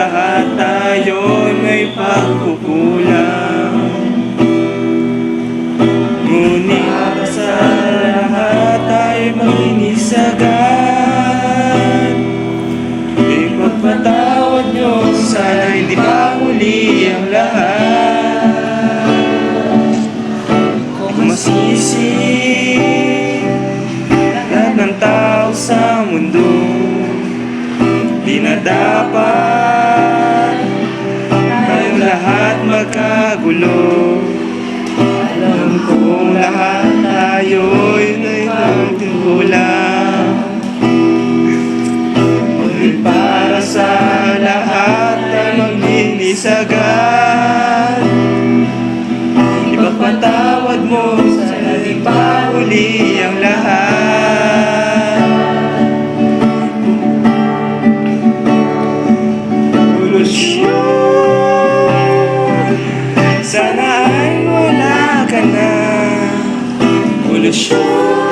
lahat tayo may pagkukulang. Ngunit para sa lahat tayo makinis agad. Ipagpatawad nyo, sana hindi pa huli ang lahat. Kung masisi lahat ng tao sa mundo, di na dapat tayong lahat magkagulo. Alam kong lahat tayo'y nagtungkulang. Ngunit para sa lahat ay maglinis agad. Ipagpatawad mo, sana di pa huli ang lahat. Sana ay wala ka na. Polusyon.